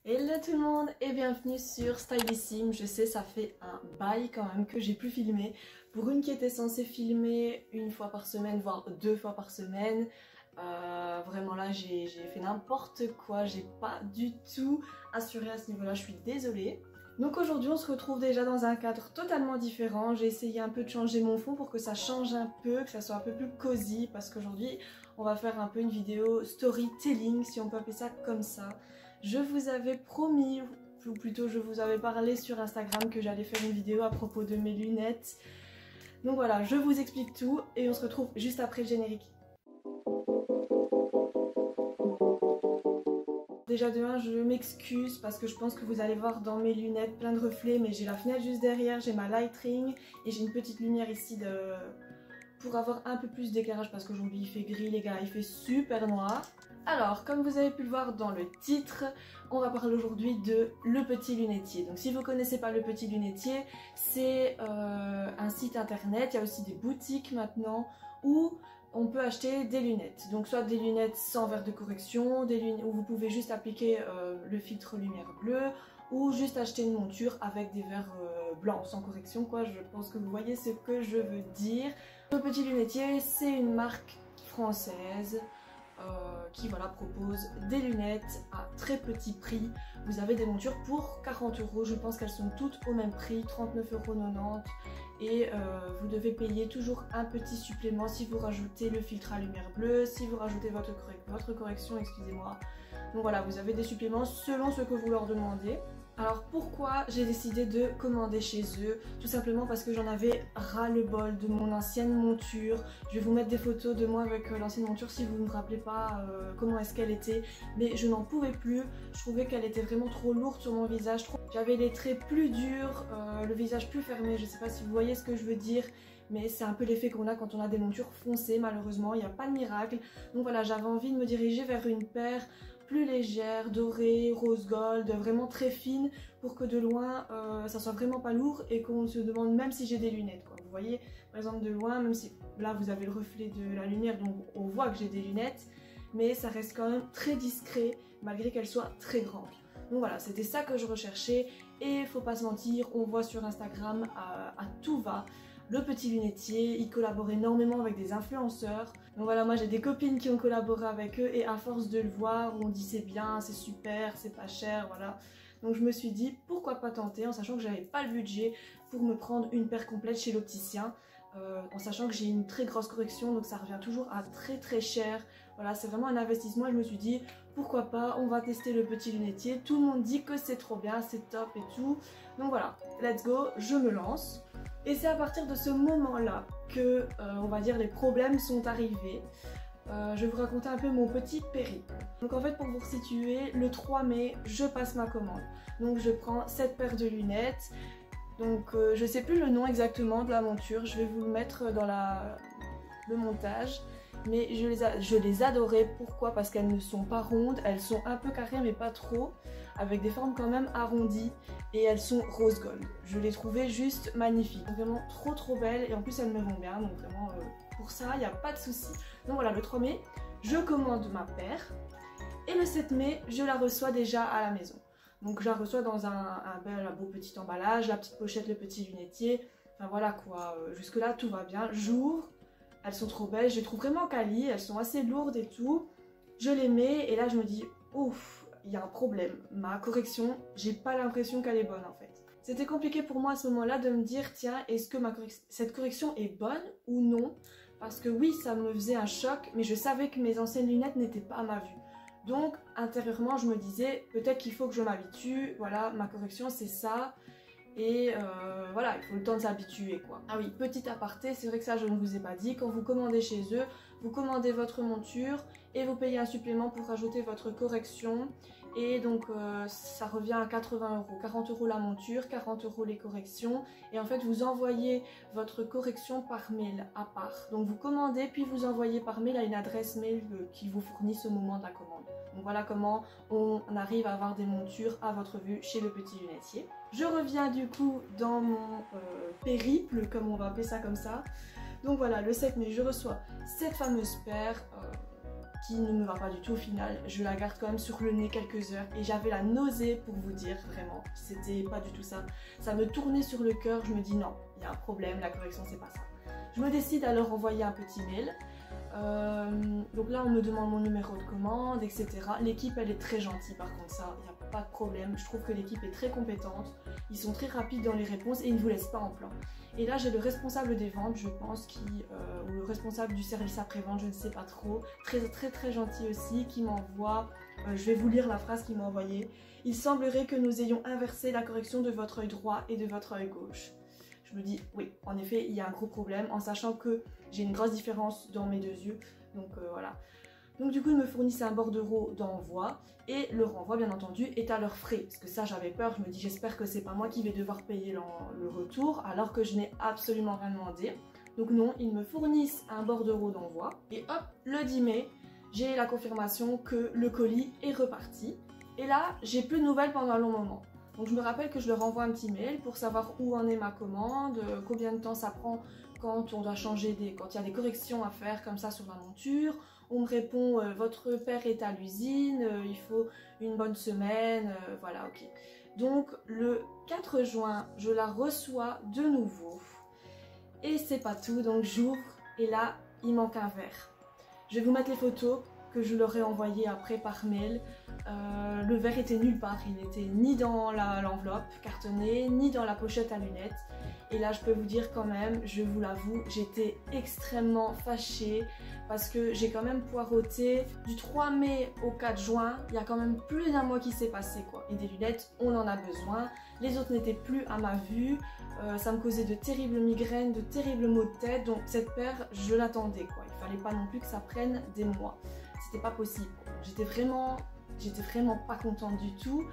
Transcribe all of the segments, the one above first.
Hello tout le monde et bienvenue sur Stylissime. Je sais, ça fait un bail quand même que j'ai plus filmé. Pour une qui était censée filmer une fois par semaine, voire 2 fois par semaine, vraiment là j'ai fait n'importe quoi. J'ai pas du tout assuré à ce niveau-là, je suis désolée. Donc aujourd'hui on se retrouve déjà dans un cadre totalement différent. J'ai essayé un peu de changer mon fond pour que ça change un peu, que ça soit un peu plus cosy, parce qu'aujourd'hui on va faire un peu une vidéo storytelling, si on peut appeler ça comme ça. Je vous avais promis, ou plutôt je vous avais parlé sur Instagram que j'allais faire une vidéo à propos de mes lunettes. Donc voilà, je vous explique tout et on se retrouve juste après le générique. Déjà de 1, je m'excuse parce que je pense que vous allez voir dans mes lunettes plein de reflets, mais j'ai la fenêtre juste derrière, j'ai ma light ring et j'ai une petite lumière ici pour avoir un peu plus d'éclairage parce qu'aujourd'hui il fait gris les gars, il fait super noir. Alors, comme vous avez pu le voir dans le titre, on va parler aujourd'hui de Le Petit Lunetier. Donc si vous ne connaissez pas Le Petit Lunetier, c'est un site internet, il y a aussi des boutiques maintenant où on peut acheter des lunettes. Donc soit des lunettes sans verre de correction, des lunettes où vous pouvez juste appliquer le filtre lumière bleue, ou juste acheter une monture avec des verres blancs sans correction quoi. Je pense que vous voyez ce que je veux dire. Le Petit Lunetier, c'est une marque française qui voilà, propose des lunettes à très petit prix. Vous avez des montures pour 40 €, je pense qu'elles sont toutes au même prix, 39,90 € et vous devez payer toujours un petit supplément si vous rajoutez le filtre à lumière bleue, si vous rajoutez votre correction, excusez-moi. Donc voilà, vous avez des suppléments selon ce que vous leur demandez. Alors pourquoi j'ai décidé de commander chez eux? Tout simplement parce que j'en avais ras-le-bol de mon ancienne monture. Je vais vous mettre des photos de moi avec l'ancienne monture si vous ne me rappelez pas comment est-ce qu'elle était. Mais je n'en pouvais plus, je trouvais qu'elle était vraiment trop lourde sur mon visage. J'avais les traits plus durs, le visage plus fermé, je sais pas si vous voyez ce que je veux dire. Mais c'est un peu l'effet qu'on a quand on a des montures foncées, malheureusement, il n'y a pas de miracle. Donc voilà, j'avais envie de me diriger vers une paire plus légère, dorée, rose gold, vraiment très fine pour que de loin ça soit vraiment pas lourd et qu'on se demande même si j'ai des lunettes quoi. Vous voyez par exemple de loin, même si là vous avez le reflet de la lumière donc on voit que j'ai des lunettes, mais ça reste quand même très discret malgré qu'elles soient très grandes. Donc voilà, c'était ça que je recherchais et faut pas se mentir, on voit sur Instagram à tout va. Le Petit Lunetier, il collabore énormément avec des influenceurs. Donc voilà, moi j'ai des copines qui ont collaboré avec eux et à force de le voir, on dit c'est bien, c'est super, c'est pas cher, voilà. Donc je me suis dit pourquoi pas tenter en sachant que j'avais pas le budget pour me prendre une paire complète chez l'opticien. En sachant que j'ai une très grosse correction donc ça revient toujours à très cher. Voilà, c'est vraiment un investissement et je me suis dit pourquoi pas, on va tester Le Petit Lunetier. Tout le monde dit que c'est trop bien, c'est top et tout. Donc voilà, let's go, je me lance. Et c'est à partir de ce moment-là que, on va dire, les problèmes sont arrivés. Je vais vous raconter un peu mon petit périple. Donc en fait, pour vous situer, le 3 mai, je passe ma commande. Donc je prends cette paire de lunettes. Donc je sais plus le nom exactement de la monture, je vais vous le mettre dans le montage. Mais je les adorais, pourquoi? Parce qu'elles ne sont pas rondes, elles sont un peu carrées mais pas trop, avec des formes quand même arrondies et elles sont rose gold. Je les trouvais juste magnifiques, vraiment trop belles et en plus elles me vont bien, donc vraiment pour ça il n'y a pas de souci. Donc voilà, le 3 mai, je commande ma paire et le 7 mai, je la reçois déjà à la maison. Donc je la reçois dans un beau petit emballage, la petite pochette, le petit lunetier, enfin voilà quoi, jusque là tout va bien. J'ouvre. Elles sont trop belles, je les trouve vraiment quali, elles sont assez lourdes et tout. Je les mets et là je me dis, ouf, il y a un problème. Ma correction, j'ai pas l'impression qu'elle est bonne en fait. C'était compliqué pour moi à ce moment-là de me dire, tiens, est-ce que cette correction est bonne ou non? Parce que oui, ça me faisait un choc, mais je savais que mes anciennes lunettes n'étaient pas à ma vue. Donc intérieurement, je me disais, peut-être qu'il faut que je m'habitue, voilà, ma correction c'est ça. Et voilà, il faut le temps de s'habituer quoi. Ah oui, petit aparté, c'est vrai que ça je ne vous ai pas dit, quand vous commandez chez eux, vous commandez votre monture et vous payez un supplément pour rajouter votre correction. Et donc ça revient à 80 €, 40 € la monture, 40 € les corrections. Et en fait vous envoyez votre correction par mail à part. Donc vous commandez puis vous envoyez par mail à une adresse mail qui vous fournissent au moment de la commande. Donc voilà comment on arrive à avoir des montures à votre vue chez Le Petit Lunetier. Je reviens du coup dans mon périple, comme on va appeler ça comme ça. Donc voilà, le 7 mai, je reçois cette fameuse paire qui ne me va pas du tout au final. Je la garde quand même sur le nez quelques heures et j'avais la nausée pour vous dire, vraiment, c'était pas du tout ça. Ça me tournait sur le cœur, je me dis non, il y a un problème, la correction c'est pas ça. Je me décide à leur envoyer un petit mail. Donc là on me demande mon numéro de commande, etc. L'équipe elle est très gentille par contre, ça, il n'y a pas de problème. Je trouve que l'équipe est très compétente, ils sont très rapides dans les réponses et ils ne vous laissent pas en plan. Et là j'ai le responsable des ventes, je pense, ou le responsable du service après-vente, je ne sais pas trop, très gentil aussi, qui m'envoie, je vais vous lire la phrase qu'il m'a envoyée. Il semblerait que nous ayons inversé la correction de votre œil droit et de votre œil gauche. Je me dis oui, en effet, il y a un gros problème, en sachant que j'ai une grosse différence dans mes deux yeux, donc voilà. Donc du coup, ils me fournissent un bordereau d'envoi et le renvoi, bien entendu, est à leurs frais. Parce que ça, j'avais peur, je me dis j'espère que c'est pas moi qui vais devoir payer le retour, alors que je n'ai absolument rien demandé. Donc non, ils me fournissent un bordereau d'envoi et hop, le 10 mai, j'ai la confirmation que le colis est reparti. Et là, j'ai plus de nouvelles pendant un long moment. Donc je me rappelle que je leur envoie un petit mail pour savoir où en est ma commande, combien de temps ça prend quand on doit changer quand il y a des corrections à faire comme ça sur la monture. On me répond votre père est à l'usine, il faut une bonne semaine, voilà, ok. Donc le 4 juin, je la reçois de nouveau. Et c'est pas tout, donc j'ouvre et là, il manque un verre. Je vais vous mettre les photos que je leur ai envoyées après par mail. Le verre était nulle part, il n'était ni dans l'enveloppe cartonnée, ni dans la pochette à lunettes. Et là je peux vous dire quand même, je vous l'avoue, j'étais extrêmement fâchée parce que j'ai quand même poireauté du 3 mai au 4 juin, il y a quand même plus d'un mois qui s'est passé quoi. Et des lunettes, on en a besoin, les autres n'étaient plus à ma vue, ça me causait de terribles migraines, de terribles maux de tête, donc cette paire, je l'attendais quoi. Il fallait pas non plus que ça prenne des mois, c'était pas possible. J'étais vraiment pas contente du tout.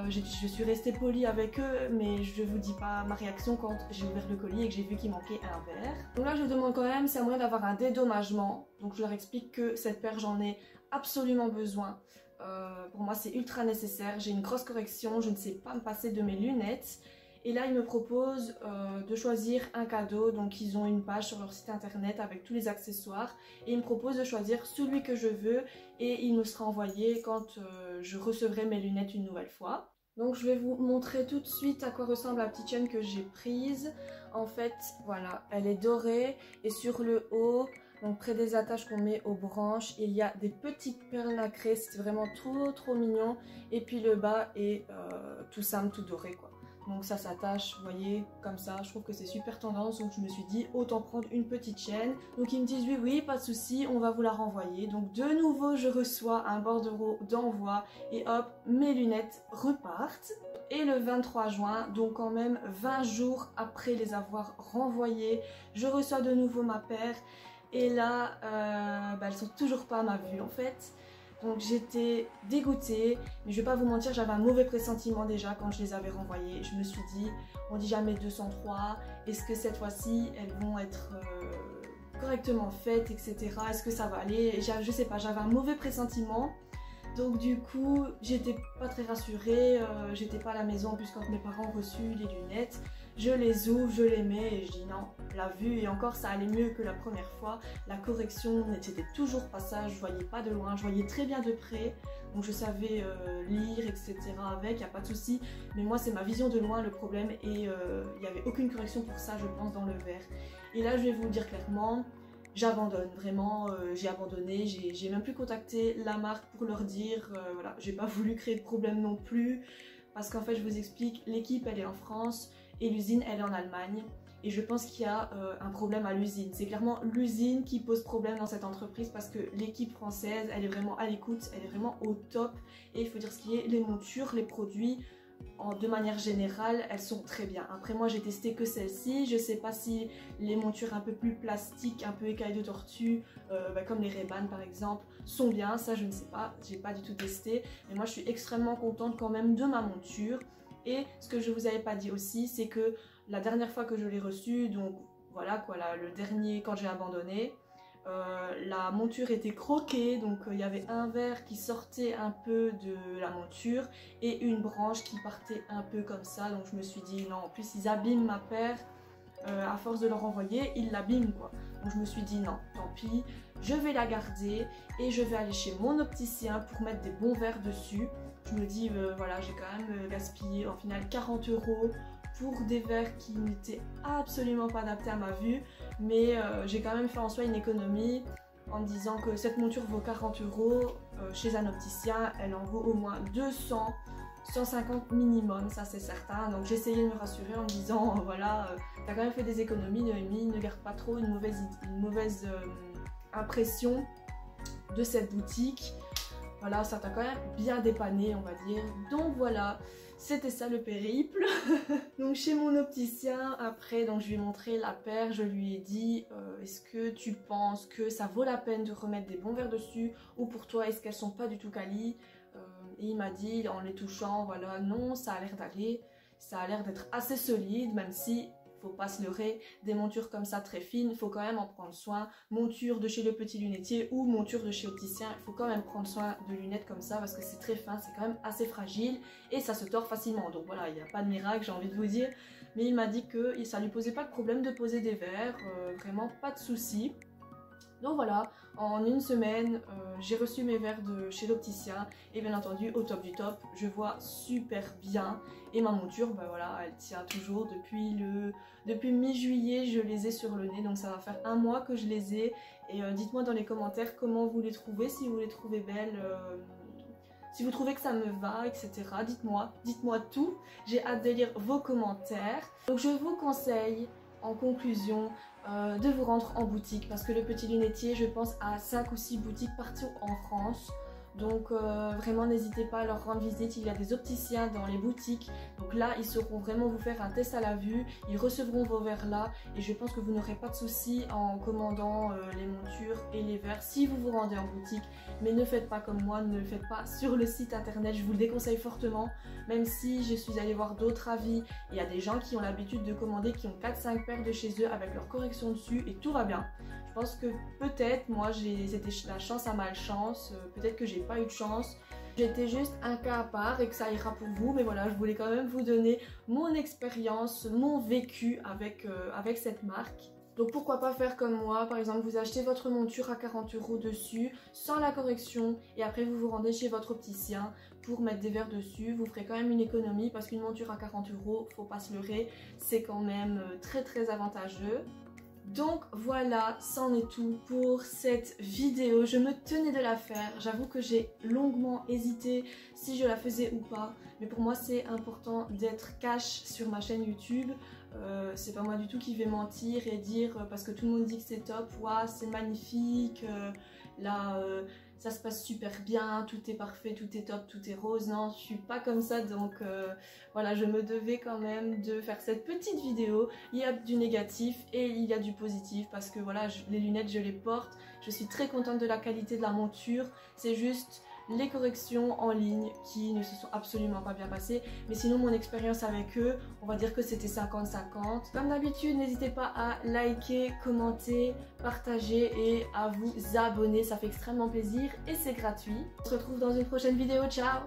Je suis restée polie avec eux, mais je vous dis pas ma réaction quand j'ai ouvert le colis et que j'ai vu qu'il manquait un verre. Donc là je demande quand même si y a moyen d'avoir un dédommagement. Donc je leur explique que cette paire j'en ai absolument besoin. Pour moi c'est ultra nécessaire, j'ai une grosse correction, je ne sais pas me passer de mes lunettes. Et là, ils me proposent de choisir un cadeau. Donc, ils ont une page sur leur site internet avec tous les accessoires. Et ils me proposent de choisir celui que je veux. Et il me sera envoyé quand je recevrai mes lunettes une nouvelle fois. Donc, je vais vous montrer tout de suite à quoi ressemble la petite chaîne que j'ai prise. En fait, voilà, elle est dorée. Et sur le haut, donc près des attaches qu'on met aux branches, il y a des petites perles nacrées. C'est vraiment trop mignon. Et puis le bas est tout simple, tout doré, quoi. Donc ça s'attache, vous voyez, comme ça. Je trouve que c'est super tendance, donc je me suis dit autant prendre une petite chaîne. Donc ils me disent oui, pas de souci, on va vous la renvoyer. Donc de nouveau, je reçois un bordereau d'envoi et hop, mes lunettes repartent. Et le 23 juin, donc quand même 20 jours après les avoir renvoyées, je reçois de nouveau ma paire. Et là, elles sont toujours pas à ma vue en fait. Donc j'étais dégoûtée, mais je vais pas vous mentir, j'avais un mauvais pressentiment déjà quand je les avais renvoyées. Je me suis dit, on dit jamais 203, est-ce que cette fois-ci elles vont être correctement faites, etc. Est-ce que ça va aller? Je sais pas, j'avais un mauvais pressentiment. Donc du coup, j'étais pas très rassurée, j'étais pas à la maison en plus quand mes parents ont reçu les lunettes. Je les ouvre, je les mets et je dis non, la vue et encore ça allait mieux que la première fois. La correction n'était toujours pas ça, je voyais pas de loin, je voyais très bien de près. Donc je savais lire, etc. avec, il n'y a pas de souci. Mais moi c'est ma vision de loin le problème et il n'y avait aucune correction pour ça je pense dans le verre. Et là je vais vous le dire clairement, j'abandonne, vraiment, j'ai abandonné, j'ai même plus contacté la marque pour leur dire, voilà, j'ai pas voulu créer de problème non plus. Parce qu'en fait je vous explique, l'équipe elle est en France et l'usine elle est en Allemagne. Et je pense qu'il y a un problème à l'usine. C'est clairement l'usine qui pose problème dans cette entreprise parce que l'équipe française, elle est vraiment à l'écoute, elle est vraiment au top. Et il faut dire ce qui est, les montures, les produits, de manière générale, elles sont très bien. Après moi, j'ai testé que celle-ci. Je sais pas si les montures un peu plus plastiques, un peu écailles de tortue, comme les Ray-Ban par exemple, sont bien. Ça, je ne sais pas. J'ai pas du tout testé. Mais moi, je suis extrêmement contente quand même de ma monture. Et ce que je vous avais pas dit aussi, c'est que la dernière fois que je l'ai reçue, donc voilà quoi, le dernier quand j'ai abandonné, la monture était croquée, donc il y avait un verre qui sortait un peu de la monture et une branche qui partait un peu comme ça, donc je me suis dit non, en plus ils abîment ma paire, à force de leur envoyer, ils l'abîment quoi. Donc je me suis dit non, tant pis, je vais la garder et je vais aller chez mon opticien pour mettre des bons verres dessus. Je me dis voilà, j'ai quand même gaspillé au final 40 € pour des verres qui n'étaient absolument pas adaptés à ma vue, mais j'ai quand même fait en soi une économie en me disant que cette monture vaut 40 € chez un opticien, elle en vaut au moins 200, 150 minimum, ça c'est certain. Donc j'ai essayé de me rassurer en me disant voilà, t'as quand même fait des économies, Noémie, ne garde pas trop une mauvaise impression de cette boutique. Voilà, ça t'a quand même bien dépanné, on va dire. Donc voilà, c'était ça le périple. Donc chez mon opticien, après, donc je lui ai montré la paire, je lui ai dit est-ce que tu penses que ça vaut la peine de remettre des bons verres dessus, ou pour toi est-ce qu'elles sont pas du tout quali? Et il m'a dit en les touchant, voilà, non, ça a l'air d'aller, ça a l'air d'être assez solide, même si, faut pas se leurrer, des montures comme ça très fines, il faut quand même en prendre soin. Monture de chez le petit lunetier ou monture de chez opticien, il faut quand même prendre soin de lunettes comme ça parce que c'est très fin, c'est quand même assez fragile et ça se tord facilement. Donc voilà, il n'y a pas de miracle, j'ai envie de vous dire. Mais il m'a dit que ça lui posait pas de problème de poser des verres, vraiment pas de souci. Donc voilà, en une semaine, j'ai reçu mes verres de chez l'opticien et bien entendu, au top du top, je vois super bien. Et ma monture, ben voilà, elle tient toujours depuis mi-juillet, je les ai sur le nez, donc ça va faire un mois que je les ai. Et dites-moi dans les commentaires comment vous les trouvez, si vous les trouvez belles, si vous trouvez que ça me va, etc. Dites-moi tout, j'ai hâte de lire vos commentaires. Donc je vous conseille, en conclusion, de vous rendre en boutique parce que le petit lunetier, je pense à 5 ou 6 boutiques partout en France. Donc vraiment n'hésitez pas à leur rendre visite, il y a des opticiens dans les boutiques. Donc là ils sauront vraiment vous faire un test à la vue, ils recevront vos verres là et je pense que vous n'aurez pas de soucis en commandant les montures et les verres si vous vous rendez en boutique. Mais ne faites pas comme moi, ne le faites pas sur le site internet, je vous le déconseille fortement. Même si je suis allée voir d'autres avis, il y a des gens qui ont l'habitude de commander, qui ont 4-5 paires de chez eux avec leur correction dessus et tout va bien. Je pense que peut-être, moi c'était la chance à malchance, peut-être que j'ai pas eu de chance. J'étais juste un cas à part et que ça ira pour vous, mais voilà, je voulais quand même vous donner mon expérience, mon vécu avec cette marque. Donc pourquoi pas faire comme moi, par exemple vous achetez votre monture à 40 € dessus, sans la correction, et après vous vous rendez chez votre opticien pour mettre des verres dessus, vous ferez quand même une économie parce qu'une monture à 40 €, faut pas se leurrer, c'est quand même très avantageux. Donc voilà, c'en est tout pour cette vidéo. Je me tenais de la faire, j'avoue que j'ai longuement hésité si je la faisais ou pas, mais pour moi c'est important d'être cash sur ma chaîne YouTube. C'est pas moi du tout qui vais mentir et dire parce que tout le monde dit que c'est top, ouais, c'est magnifique, là ça se passe super bien, tout est parfait, tout est top, tout est rose. Non, je suis pas comme ça, donc voilà, je me devais quand même de faire cette petite vidéo. Il y a du négatif et il y a du positif parce que voilà, les lunettes je les porte, je suis très contente de la qualité de la monture, c'est juste les corrections en ligne qui ne se sont absolument pas bien passées, mais sinon mon expérience avec eux, on va dire que c'était 50-50. Comme d'habitude, n'hésitez pas à liker, commenter, partager et à vous abonner, ça fait extrêmement plaisir et c'est gratuit. On se retrouve dans une prochaine vidéo, ciao!